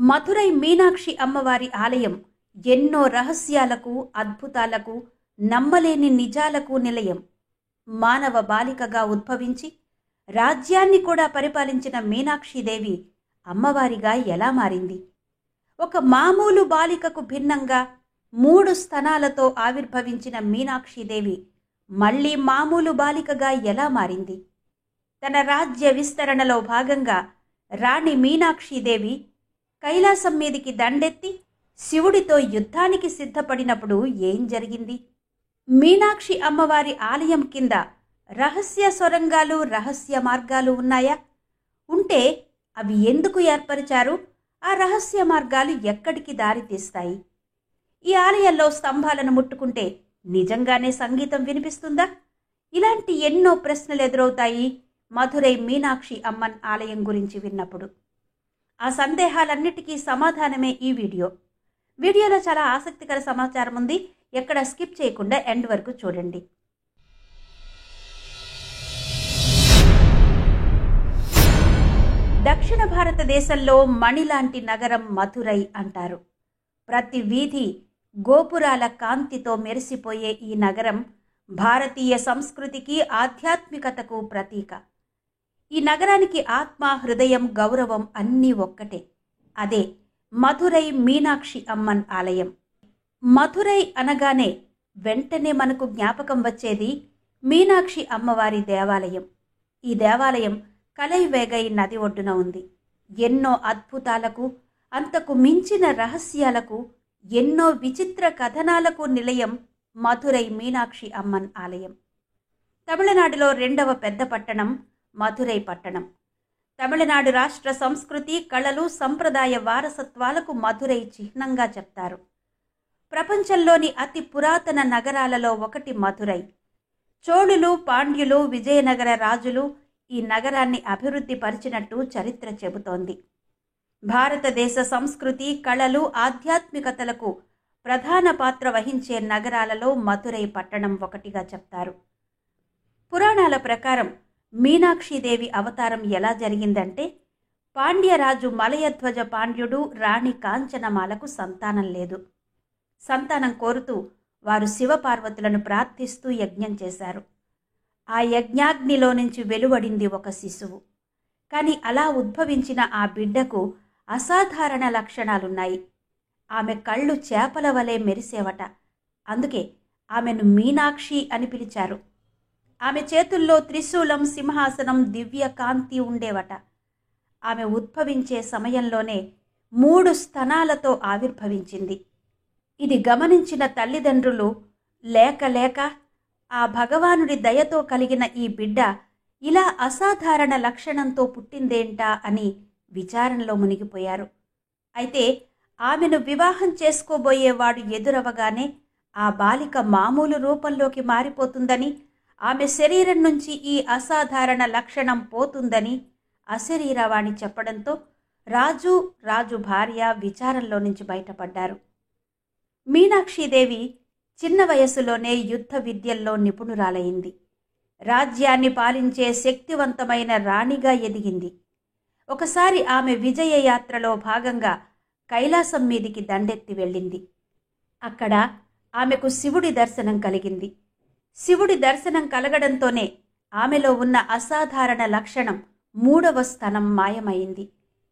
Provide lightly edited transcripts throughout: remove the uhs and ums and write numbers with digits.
మధురై మీనాక్షి అమ్మవారి ఆలయం ఎన్నో రహస్యాలకు, అద్భుతాలకు, నమ్మలేని నిజాలకు నిలయం. మానవ బాలికగా ఉద్భవించి రాజ్యాన్ని కూడా పరిపాలించిన మీనాక్షిదేవి అమ్మవారిగా ఎలా మారింది? ఒక మామూలు బాలికకు భిన్నంగా 3 స్తనాలతో ఆవిర్భవించిన మీనాక్షిదేవి మళ్లీ మామూలు బాలికగా ఎలా మారింది? తన రాజ్య విస్తరణలో భాగంగా రాణి మీనాక్షిదేవి కైలాసం మీదికి దండెత్తి శివుడితో యుద్ధానికి సిద్ధపడినప్పుడు ఏం జరిగింది? మీనాక్షి అమ్మవారి ఆలయం కింద రహస్య సొరంగాలు, రహస్య మార్గాలు ఉన్నాయా? ఉంటే అవి ఎందుకు ఏర్పరిచారు? ఆ రహస్య మార్గాలు ఎక్కడికి దారి తీస్తాయి? ఈ ఆలయంలో స్తంభాలను ముట్టుకుంటే నిజంగానే సంగీతం వినిపిస్తుందా? ఇలాంటి ఎన్నో ప్రశ్నలు ఎదురవుతాయి మధురై మీనాక్షి అమ్మన్ ఆలయం గురించి విన్నప్పుడు. ఆ సందేహాలన్నిటికీ సమాధానమే ఈ వీడియో. వీడియోలో చాలా ఆసక్తికర సమాచారం ఉంది. ఎక్కడ స్కిప్ చేయకుండా ఎండ్ వరకు చూడండి. దక్షిణ భారతదేశంలో మణిలాంటి నగరం మధురై అంటారు. ప్రతి వీధి గోపురాల కాంతితో మెరిసిపోయే ఈ నగరం భారతీయ సంస్కృతికి, ఆధ్యాత్మికతకు ప్రతీక. ఈ నగరానికి ఆత్మ, హృదయం, గౌరవం అన్నీ ఒక్కటే. అదే మధురై మీనాక్షి అమ్మన్ ఆలయం. మధురై అనగానే వెంటనే మనకు జ్ఞాపకం వచ్చేది మీనాక్షి అమ్మవారి దేవాలయం. ఈ దేవాలయం కలైవేగై నది ఒడ్డున ఉంది. ఎన్నో అద్భుతాలకు, అంతకు మించిన రహస్యాలకు, ఎన్నో విచిత్ర కథనాలకు నిలయం మధురై మీనాక్షి అమ్మన్ ఆలయం. తమిళనాడులో 2వ పెద్ద పట్టణం మధురై పట్టణం. తమిళనాడు రాష్ట్ర సంస్కృతి, కళలు, సంప్రదాయ వారసత్వాలకు మధురై చిహ్నంగా చెప్తారు. ప్రపంచంలోని అతి పురాతన నగరాలలో ఒకటి మధురై. చోళులు, పాండ్యులు, విజయనగర రాజులు ఈ నగరాన్ని అభివృద్ధి పరిచినట్టు చరిత్ర చెబుతోంది. భారతదేశ సంస్కృతి, కళలు, ఆధ్యాత్మికతలకు ప్రధాన పాత్ర వహించే నగరాలలో మధురై పట్టణం ఒకటిగా చెప్తారు. పురాణాల ప్రకారం మీనాక్షిదేవి అవతారం ఎలా జరిగిందంటే, పాండ్యరాజు మలయధ్వజ పాండ్యుడు, రాణి కాంచనమాలకు సంతానం లేదు. సంతానం కోరుతూ వారు శివపార్వతులను ప్రార్థిస్తూ యజ్ఞం చేశారు. ఆ యజ్ఞాగ్నిలో నుంచి వెలువడింది ఒక శిశువు. కానీ అలా ఉద్భవించిన ఆ బిడ్డకు అసాధారణ లక్షణాలున్నాయి. ఆమె కళ్ళు చేపల వలె మెరిసేవట. అందుకే ఆమెను మీనాక్షి అని పిలిచారు. ఆమె చేతుల్లో త్రిశూలం, సింహాసనం, దివ్య కాంతి ఉండేవట. ఆమె ఉద్భవించే సమయంలోనే 3 స్తనాలతో ఆవిర్భవించింది. ఇది గమనించిన తల్లిదండ్రులు లేక లేక ఆ భగవానుడి దయతో కలిగిన ఈ బిడ్డ ఇలా అసాధారణ లక్షణంతో పుట్టిందేంటా అని విచారణలో మునిగిపోయారు. అయితే ఆమెను వివాహం చేసుకోబోయేవాడు ఎదురవగానే ఆ బాలిక మామూలు రూపంలోకి మారిపోతుందని, ఆమె శరీరం నుంచి ఈ అసాధారణ లక్షణం పోతుందని అశరీరవాణి చెప్పడంతో రాజు భార్య విచారంలో నుంచి బయటపడ్డారు. మీనాక్షిదేవి చిన్న వయసులోనే యుద్ధ విద్యల్లో నిపుణురాలైంది. రాజ్యాన్ని పాలించే శక్తివంతమైన రాణిగా ఎదిగింది. ఒకసారి ఆమె విజయ యాత్రలో భాగంగా కైలాసం మీదికి దండెత్తి వెళ్ళింది. అక్కడ ఆమెకు శివుడి దర్శనం కలిగింది. శివుడి దర్శనం కలగడంతోనే ఆమెలో ఉన్న అసాధారణ లక్షణం 3వ స్థనం మాయమైంది.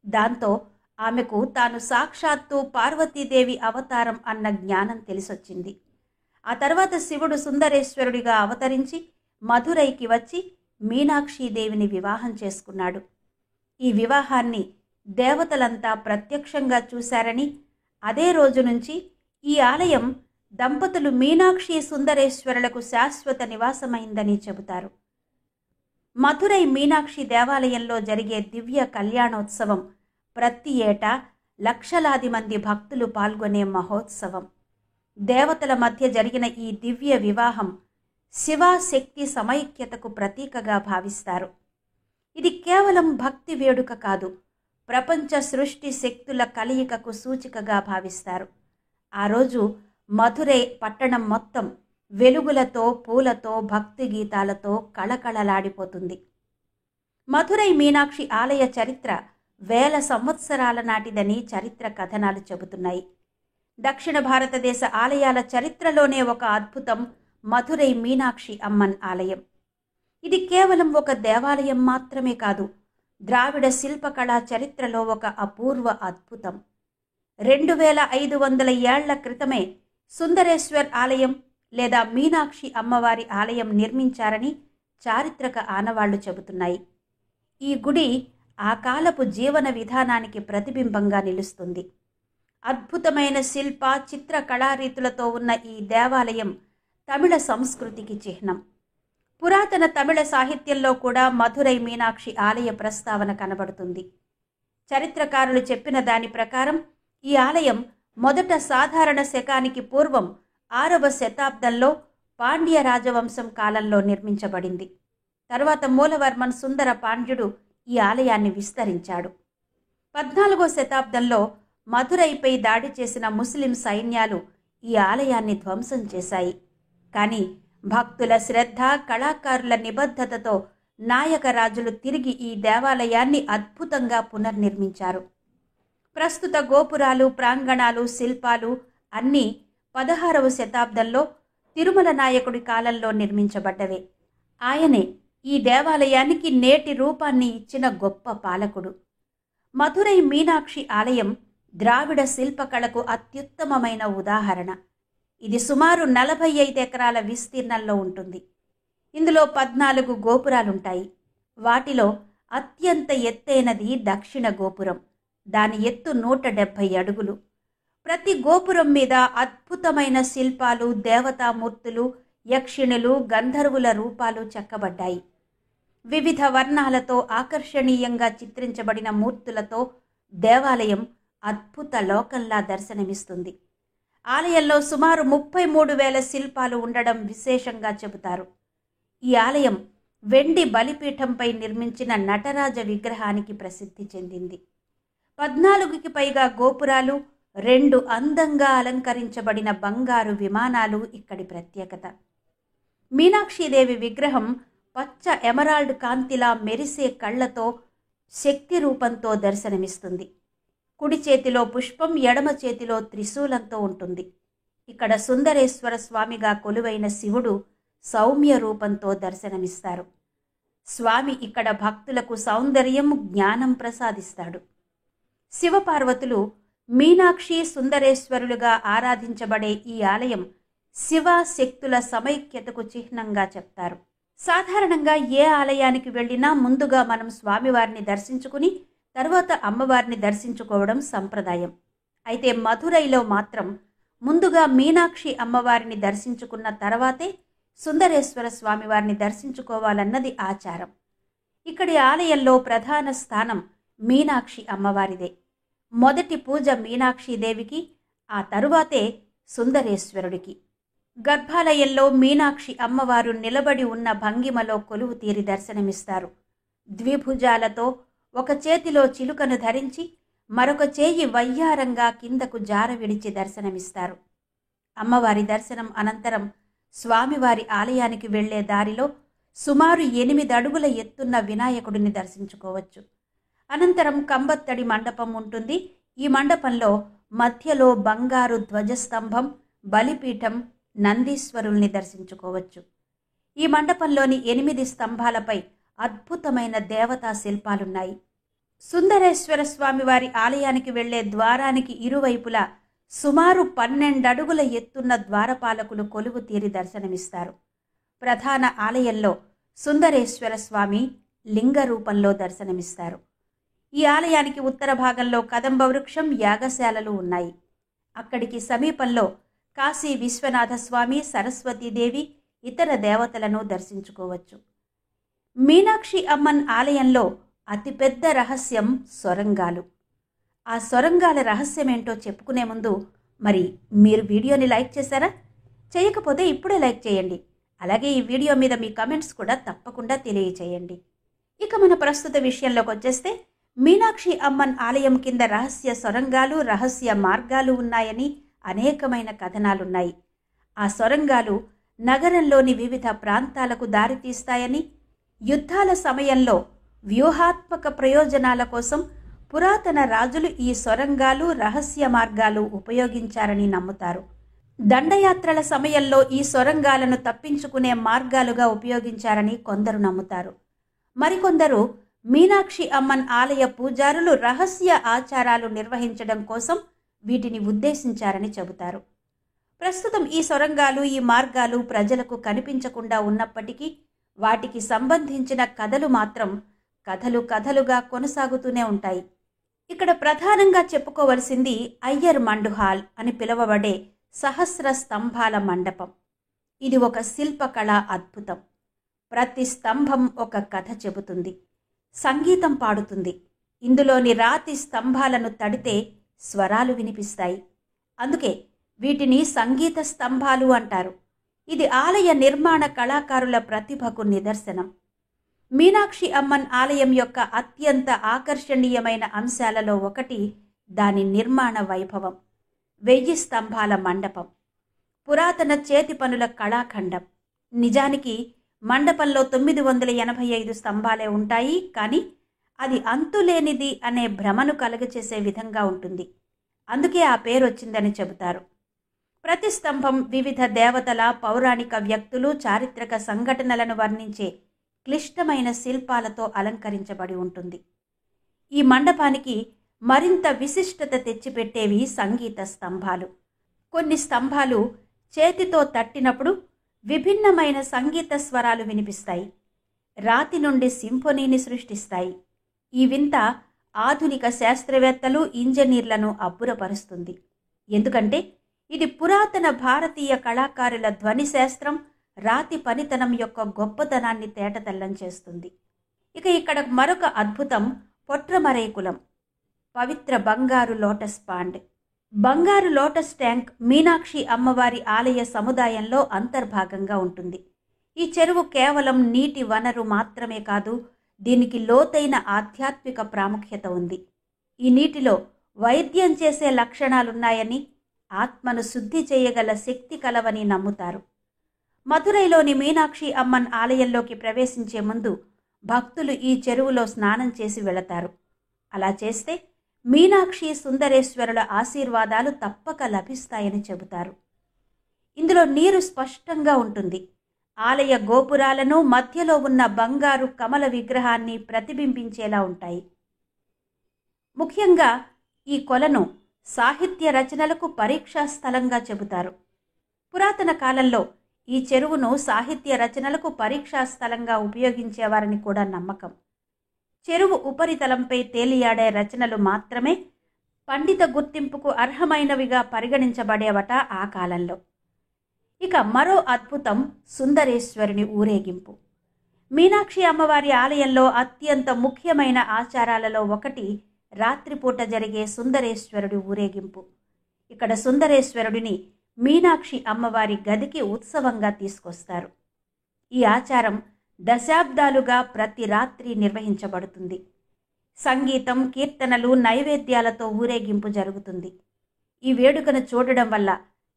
దాంతో ఆమెకు తాను సాక్షాత్తు పార్వతీదేవి అవతారం అన్న జ్ఞానం తెలిసొచ్చింది. ఆ తర్వాత శివుడు సుందరేశ్వరుడిగా అవతరించి మధురైకి వచ్చి మీనాక్షిదేవిని వివాహం చేసుకున్నాడు. ఈ వివాహాన్ని దేవతలంతా ప్రత్యక్షంగా చూశారని, అదే రోజు నుంచి ఈ ఆలయం దంపతులు మీనాక్షి సుందరేశ్వరులకు శాశ్వత నివాసమైందని చెబుతారు. మధురై మీనాక్షి దేవాలయంలో జరిగే దివ్య కళ్యాణోత్సవం ప్రతి ఏటా లక్షలాది మంది భక్తులు పాల్గొనే మహోత్సవం. దేవతల మధ్య జరిగిన ఈ దివ్య వివాహం శివశక్తి సమైక్యతకు ప్రతీకగా భావిస్తారు. ఇది కేవలం భక్తి వేడుక కాదు, ప్రపంచ సృష్టి శక్తుల కలయికకు సూచికగా భావిస్తారు. ఆ రోజు మధురై పట్టణం మొత్తం వెలుగులతో, పూలతో, భక్తి గీతాలతో కళకళలాడిపోతుంది. మధురై మీనాక్షి ఆలయ చరిత్ర వేల సంవత్సరాల నాటిదని చరిత్ర కథనాలు చెబుతున్నాయి. దక్షిణ భారతదేశ ఆలయాల చరిత్రలోనే ఒక అద్భుతం మధురై మీనాక్షి అమ్మన్ ఆలయం. ఇది కేవలం ఒక దేవాలయం మాత్రమే కాదు, ద్రావిడ శిల్పకళా చరిత్రలో ఒక అపూర్వ అద్భుతం. 2500 ఏళ్ల క్రితమే సుందరేశ్వర్ ఆలయం లేదా మీనాక్షి అమ్మవారి ఆలయం నిర్మించారని చారిత్రక ఆనవాళ్లు చెబుతున్నాయి. ఈ గుడి ఆ కాలపు జీవన విధానానికి ప్రతిబింబంగా నిలుస్తుంది. అద్భుతమైన శిల్ప చిత్ర కళారీతులతో ఉన్న ఈ దేవాలయం తమిళ సంస్కృతికి చిహ్నం. పురాతన తమిళ సాహిత్యంలో కూడా మధురై మీనాక్షి ఆలయ ప్రస్తావన కనబడుతుంది. చరిత్రకారులు చెప్పిన దాని ప్రకారం ఈ ఆలయం మొదట సాధారణ శకానికి పూర్వం 6వ శతాబ్దంలో పాండ్య రాజవంశం కాలంలో నిర్మించబడింది. తర్వాత మూలవర్మన్ సుందర పాండ్యుడు ఈ ఆలయాన్ని విస్తరించాడు. 14వ శతాబ్దంలో మధురైపై దాడి చేసిన ముస్లిం సైన్యాలు ఈ ఆలయాన్ని ధ్వంసం చేశాయి. కానీ భక్తుల శ్రద్ధ, కళాకారుల నిబద్ధతతో నాయక రాజులు తిరిగి ఈ దేవాలయాన్ని అద్భుతంగా పునర్నిర్మించారు. ప్రస్తుత గోపురాలు, ప్రాంగణాలు, శిల్పాలు అన్నీ 16వ శతాబ్దంలో తిరుమల నాయకుడి కాలంలో నిర్మించబడ్డవే. ఆయనే ఈ దేవాలయానికి నేటి రూపాన్ని ఇచ్చిన గొప్ప పాలకుడు. మధురై మీనాక్షి ఆలయం ద్రావిడ శిల్పకళకు అత్యుత్తమమైన ఉదాహరణ. ఇది సుమారు 45 ఎకరాల విస్తీర్ణంలో ఉంటుంది. ఇందులో 14 గోపురాలుంటాయి. వాటిలో అత్యంత ఎత్తైనది దక్షిణ గోపురం. దాని ఎత్తు 170 అడుగులు. ప్రతి గోపురం మీద అద్భుతమైన శిల్పాలు, దేవతామూర్తులు, యక్షిణులు, గంధర్వుల రూపాలు చెక్కబడ్డాయి. వివిధ వర్ణాలతో ఆకర్షణీయంగా చిత్రించబడిన మూర్తులతో దేవాలయం అద్భుత లోకంలా దర్శనమిస్తుంది. ఆలయంలో సుమారు 33,000 శిల్పాలు ఉండడం విశేషంగా చెబుతారు. ఈ ఆలయం వెండి బలిపీఠంపై నిర్మించిన నటరాజ విగ్రహానికి ప్రసిద్ధి చెందింది. 14కి పైగా గోపురాలు, 2 అందంగా అలంకరించబడిన బంగారు విమానాలు ఇక్కడి ప్రత్యేకత. మీనాక్షీదేవి విగ్రహం పచ్చ ఎమరాల్డ్ కాంతిలా మెరిసే కళ్లతో శక్తి రూపంతో దర్శనమిస్తుంది. కుడి చేతిలో పుష్పం, ఎడమ చేతిలో త్రిశూలంతో ఉంటుంది. ఇక్కడ సుందరేశ్వర స్వామిగా కొలువైన శివుడు సౌమ్య రూపంతో దర్శనమిస్తారు. స్వామి ఇక్కడ భక్తులకు సౌందర్యం, జ్ఞానం ప్రసాదిస్తాడు. శివపార్వతులు మీనాక్షి సుందరేశ్వరులుగా ఆరాధించబడే ఈ ఆలయం శివ శక్తుల సమైక్యతకు చిహ్నంగా చెప్తారు. సాధారణంగా ఏ ఆలయానికి వెళ్ళినా ముందుగా మనం స్వామివారిని దర్శించుకుని తర్వాత అమ్మవారిని దర్శించుకోవడం సంప్రదాయం. అయితే మధురైలో మాత్రం ముందుగా మీనాక్షి అమ్మవారిని దర్శించుకున్న తర్వాతే సుందరేశ్వర స్వామివారిని దర్శించుకోవాలన్నది ఆచారం. ఇక్కడి ఆలయంలో ప్రధాన స్థానం మీనాక్షి అమ్మవారిదే. మొదటి పూజ మీనాక్షీదేవికి, ఆ తరువాతే సుందరేశ్వరుడికి. గర్భాలయంలో మీనాక్షి అమ్మవారు నిలబడి ఉన్న భంగిమలో కొలువు తీరి దర్శనమిస్తారు. ద్విభుజాలతో ఒక చేతిలో చిలుకను ధరించి మరొక చేయి వయ్యారంగా కిందకు జార విడిచి దర్శనమిస్తారు. అమ్మవారి దర్శనం అనంతరం స్వామివారి ఆలయానికి వెళ్లే దారిలో సుమారు 8 అడుగుల ఎత్తున్న వినాయకుడిని దర్శించుకోవచ్చు. అనంతరం కంబత్తడి మండపం ఉంటుంది. ఈ మండపంలో మధ్యలో బంగారు ధ్వజస్తంభం, బలిపీఠం, నందీశ్వరుల్ని దర్శించుకోవచ్చు. ఈ మండపంలోని 8 స్తంభాలపై అద్భుతమైన దేవతా శిల్పాలున్నాయి. సుందరేశ్వర స్వామివారి ఆలయానికి వెళ్లే ద్వారానికి ఇరువైపులా సుమారు 12 అడుగుల ఎత్తున్న ద్వారపాలకులు కొలువు తీరి దర్శనమిస్తారు. ప్రధాన ఆలయంలో సుందరేశ్వర స్వామి లింగ రూపంలో దర్శనమిస్తారు. ఈ ఆలయానికి ఉత్తర భాగంలో కదంబ వృక్షం, యాగశాలలు ఉన్నాయి. అక్కడికి సమీపంలో కాశీ విశ్వనాథ స్వామి, సరస్వతీదేవి, ఇతర దేవతలను దర్శించుకోవచ్చు. మీనాక్షి అమ్మన్ ఆలయంలో అతిపెద్ద రహస్యం సొరంగాలు. ఆ సొరంగాల రహస్యమేంటో చెప్పుకునే ముందు మరి మీరు వీడియోని లైక్ చేశారా? చేయకపోతే ఇప్పుడే లైక్ చేయండి. అలాగే ఈ వీడియో మీద మీ కమెంట్స్ కూడా తప్పకుండా తెలియచేయండి. ఇక మన ప్రస్తుత విషయంలోకి వచ్చేస్తే, మీనాక్షి అమ్మన్ ఆలయం కింద రహస్య సొరంగాలు, రహస్య మార్గాలు ఉన్నాయని అనేకమైన కథనాలున్నాయి. ఆ సొరంగాలు నగరంలోని వివిధ ప్రాంతాలకు దారితీస్తాయని, యుద్ధాల సమయంలో వ్యూహాత్మక ప్రయోజనాల కోసం పురాతన రాజులు ఈ సొరంగాలు, రహస్య మార్గాలు ఉపయోగించారని నమ్ముతారు. దండయాత్రల సమయంలో ఈ సొరంగాలను తప్పించుకునే మార్గాలుగా ఉపయోగించారని కొందరు నమ్ముతారు. మరికొందరు మీనాక్షి అమ్మన్ ఆలయ పూజారులు రహస్య ఆచారాలు నిర్వహించడం కోసం వీటిని ఉద్దేశించారని చెబుతారు. ప్రస్తుతం ఈ సొరంగాలు, ఈ మార్గాలు ప్రజలకు కనిపించకుండా ఉన్నప్పటికీ వాటికి సంబంధించిన కథలు మాత్రం కథలుగా కొనసాగుతూనే ఉంటాయి. ఇక్కడ ప్రధానంగా చెప్పుకోవలసింది అయ్యర్ మండుహాల్ అని పిలువబడే సహస్ర స్తంభాల మండపం. ఇది ఒక శిల్పకళా అద్భుతం. ప్రతి స్తంభం ఒక కథ చెబుతుంది, సంగీతం పాడుతుంది. ఇందులోని రాతి స్తంభాలను తడితే స్వరాలు వినిపిస్తాయి. అందుకే వీటిని సంగీత స్తంభాలు అంటారు. ఇది ఆలయ నిర్మాణ కళాకారుల ప్రతిభకు నిదర్శనం. మీనాక్షి అమ్మన్ ఆలయం యొక్క అత్యంత ఆకర్షణీయమైన అంశాలలో ఒకటి దాని నిర్మాణ వైభవం. 1000 స్తంభాల మండపం, పురాతన చేతి పనుల కళాఖండం. నిజానికి మండపంలో 985 స్తంభాలే ఉంటాయి, కానీ అది అంతులేనిది అనే భ్రమను కలుగచేసే విధంగా ఉంటుంది. అందుకే ఆ పేరు వచ్చిందని చెబుతారు. ప్రతి స్తంభం వివిధ దేవతల, పౌరాణిక వ్యక్తులు, చారిత్రక సంఘటనలను వర్ణించే క్లిష్టమైన శిల్పాలతో అలంకరించబడి ఉంటుంది. ఈ మండపానికి మరింత విశిష్టత తెచ్చిపెట్టేవి సంగీత స్తంభాలు. కొన్ని స్తంభాలు చేతితో తట్టినప్పుడు విభిన్నమైన సంగీత స్వరాలు వినిపిస్తాయి. రాతి నుండి సింఫొనీని సృష్టిస్తాయి. ఈ వింత ఆధునిక శాస్త్రవేత్తలు, ఇంజనీర్లను అబ్బురపరుస్తుంది. ఎందుకంటే ఇది పురాతన భారతీయ కళాకారుల ధ్వని శాస్త్రం, రాతి పనితనం యొక్క గొప్పతనాన్ని తేటతెల్లం చేస్తుంది. ఇక ఇక్కడ మరొక అద్భుతం పొట్రమరేకులం, పవిత్ర బంగారు లోటస్ పాండ్. బంగారు లోటస్ ట్యాంక్ మీనాక్షి అమ్మవారి ఆలయ సముదాయంలో అంతర్భాగంగా ఉంటుంది. ఈ చెరువు కేవలం నీటి వనరు మాత్రమే కాదు, దీనికి లోతైన ఆధ్యాత్మిక ప్రాముఖ్యత ఉంది. ఈ నీటిలో వైద్యం చేసే లక్షణాలున్నాయని, ఆత్మను శుద్ధి చేయగల శక్తి కలవని నమ్ముతారు. మధురైలోని మీనాక్షి అమ్మన్ ఆలయంలోకి ప్రవేశించే ముందు భక్తులు ఈ చెరువులో స్నానం చేసి వెళతారు. అలా చేస్తే మీనాక్షి సుందరేశ్వరుల ఆశీర్వాదాలు తప్పక లభిస్తాయని చెబుతారు. ఇందులో నీరు స్పష్టంగా ఉంటుంది. ఆలయ గోపురాలను, మధ్యలో ఉన్న బంగారు కమల విగ్రహాన్ని ప్రతిబింబించేలా ఉంటాయి. ముఖ్యంగా ఈ కొలను సాహిత్య రచనలకు పరీక్షా స్థలంగా చెబుతారు. పురాతన కాలంలో ఈ చెరువును సాహిత్య రచనలకు పరీక్షా స్థలంగా ఉపయోగించేవారని కూడా నమ్మకం. చెరువు ఉపరితలంపై తేలియాడే రచనలు మాత్రమే పండిత గుర్తింపుకు అర్హమైనవిగా పరిగణించబడేవట ఆ కాలంలో. ఇక మరో అద్భుతం సుందరేశ్వరుని ఊరేగింపు. మీనాక్షి అమ్మవారి ఆలయంలో అత్యంత ముఖ్యమైన ఆచారాలలో ఒకటి రాత్రిపూట జరిగే సుందరేశ్వరుడి ఊరేగింపు. ఇక్కడ సుందరేశ్వరుడిని మీనాక్షి అమ్మవారి గదికి ఉత్సవంగా తీసుకొస్తారు. ఈ ఆచారం దశాబ్దాలుగా ప్రతి రాత్రి నిర్వహించబడుతుంది. సంగీతం, కీర్తనలు, నైవేద్యాలతో ఊరేగింపు జరుగుతుంది. ఈ వేడుకను చూడడం వల్ల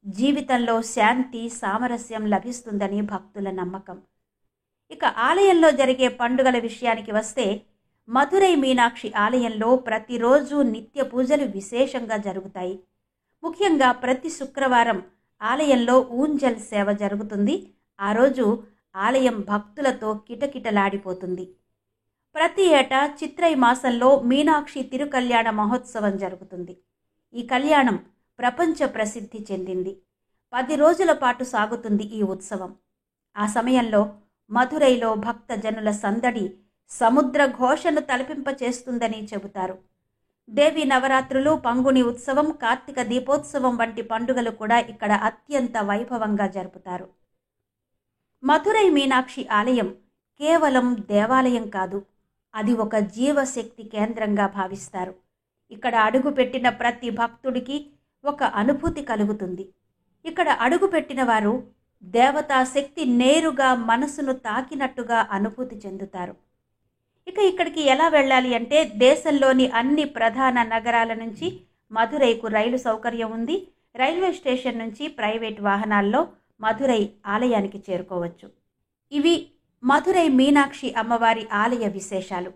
జీవితంలో శాంతి, సామరస్యం లభిస్తుందని భక్తుల నమ్మకం. ఇక ఆలయంలో జరిగే పండుగల విషయానికి వస్తే మధురై మీనాక్షి ఆలయంలో ప్రతిరోజు నిత్య పూజలు విశేషంగా జరుగుతాయి. ముఖ్యంగా ప్రతి శుక్రవారం ఆలయంలో ఊంజల్ సేవ జరుగుతుంది. ఆ రోజు ఆలయం భక్తులతో కిటకిటలాడిపోతుంది. ప్రతి ఏటా చిత్రై మాసంలో మీనాక్షి తిరుకల్యాణ మహోత్సవం జరుగుతుంది. ఈ కళ్యాణం ప్రపంచ ప్రసిద్ధి చెందింది. 10 రోజుల పాటు సాగుతుంది ఈ ఉత్సవం. ఆ సమయంలో మధురైలో భక్తజనుల సందడి సముద్ర ఘోషను తలపింపచేస్తుందని చెబుతారు. దేవి నవరాత్రులు, పంగుని ఉత్సవం, కార్తీక దీపోత్సవం వంటి పండుగలు కూడా ఇక్కడ అత్యంత వైభవంగా జరుపుతారు. మధురై మీనాక్షి ఆలయం కేవలం దేవాలయం కాదు, అది ఒక జీవశక్తి కేంద్రంగా భావిస్తారు. ఇక్కడ అడుగుపెట్టిన ప్రతి భక్తుడికి ఒక అనుభూతి కలుగుతుంది. ఇక్కడ అడుగుపెట్టిన వారు దేవతా శక్తి నేరుగా మనసును తాకినట్టుగా అనుభూతి చెందుతారు. ఇక ఇక్కడికి ఎలా వెళ్ళాలి అంటే దేశంలోని అన్ని ప్రధాన నగరాల నుంచి మధురైకు రైలు సౌకర్యం ఉంది. రైల్వే స్టేషన్ నుంచి ప్రైవేట్ వాహనాల్లో మధురై ఆలయానికి చేరుకోవచ్చు. ఇవి మధురై మీనాక్షి అమ్మవారి ఆలయ విశేషాలు.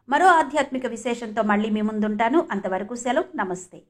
మరో ఆధ్యాత్మిక విశేషంతో మళ్ళీ మీ ముందుంటాను. అంతవరకు సెలవు. నమస్తే.